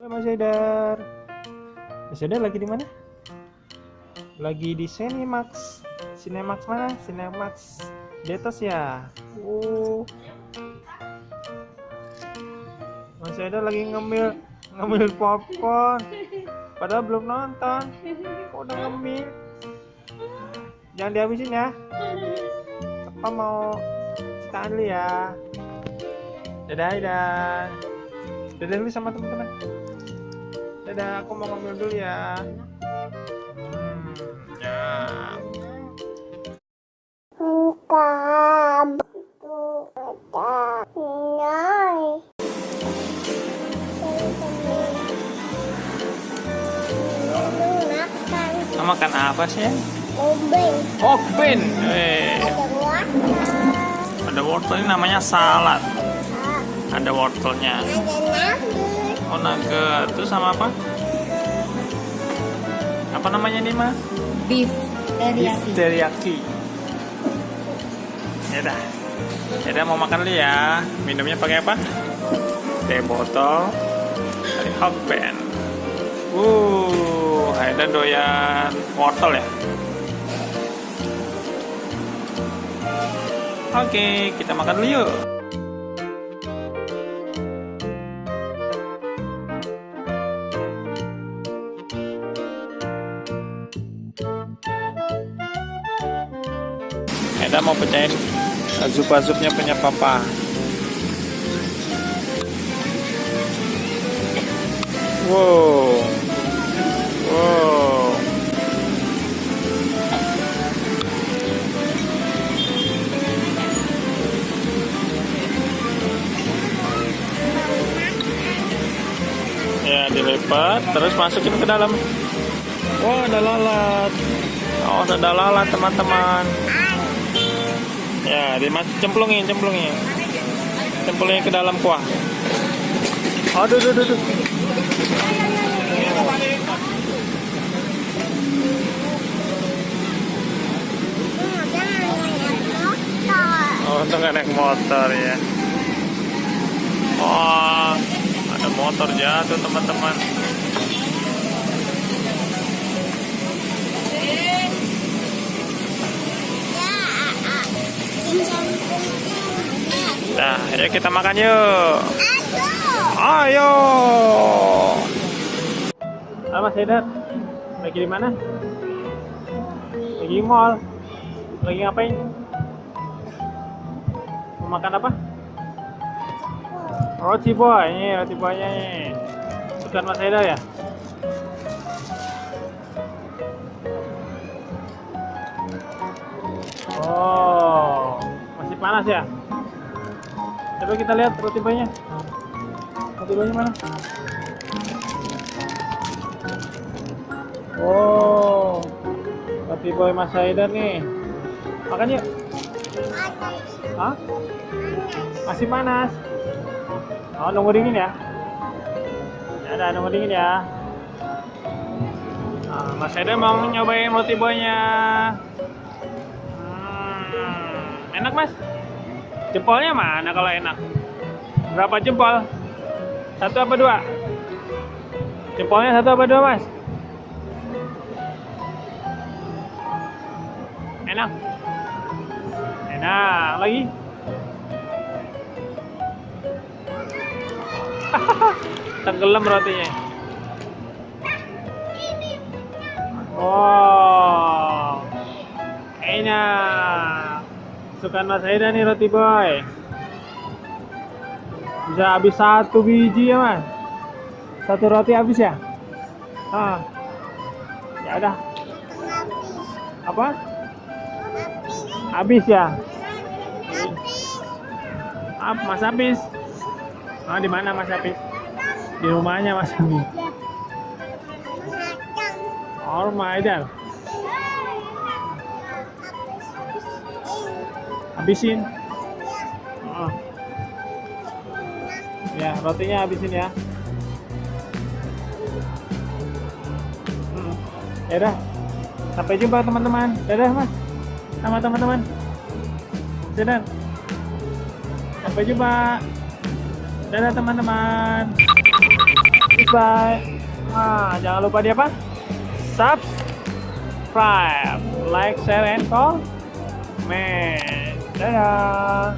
Mas Haidar. Mas Haidar lagi di mana? Lagi di Cinemax. Cinemax mana? Cinemax Detos ya. Oh. Mas Haidar lagi ngemil popcorn. Padahal belum nonton. Kok udah ngemil? Jangan dihabisin ya. Papa mau citaan dulu ya. Dadah Haidar. Dadah dulu sama teman-teman. Dadah, aku mau ngambil dulu ya. Ya. Makan apa sih? Okben. Ada wortel, ini namanya salad. Ada wortelnya. Oh, nugget. Terus sama apa? Apa namanya nih, Ma? Beef teriyaki. Ya udah mau makan dulu ya. Minumnya pakai apa? Teh botol dari Hokben. Haidar doyan wortel ya. Oke, kita makan dulu yuk. Haidar mau pecahin zup-zupnya punya papa. Wow. Ya, dilipat terus masukin ke dalam. Wah, ada lalat. Oh, ada lalat teman-teman. Ya, cemplungin ke dalam kuah. Aduh. Oh, untuk nggak naik motor ya. Oh, ada motor jatuh teman-teman. Nah, ayo kita makan yuk. Ayo. Mas Haidar, lagi di mana? Lagi mall. Lagi ngapain? Mau makan apa? Roti boy, ini roti boynya nih. Bukan Mas Haidar ya? Oh, masih panas ya? Coba kita lihat roti boynya. Roti boynya mana? Oh, roti boy Mas Haidar nih. Makan yuk. Hah? Masih panas. Oh, nunggu dingin ya? Ya udah, nunggu dingin ya. Nah, Mas Haidar mau nyobain roti boynya. Enak Mas? Jempolnya mana kalau enak? Berapa jempol? 1 apa 2? Jempolnya 1 apa 2 Mas? Enak? Enak lagi? Tenggelam rotinya. Wow, enak. Sukaan Mas Haidar nih roti boy. Bisa habis 1 biji ya Mas? 1 roti habis ya? Ya udah. Apa? Habis ya? Mas habis. Oh, di mana Mas habis? Di rumahnya Mas habis. Oh, rumah Haidar. Habisin. Oh. Ya, rotinya habisin ya. Ya udah. Sampai jumpa teman-teman. Dadah Mas. Sama teman-teman. Dadah. Sampai jumpa. Dadah teman-teman. Bye. Nah, jangan lupa di apa? Subscribe, like, share, and comment. Dadah.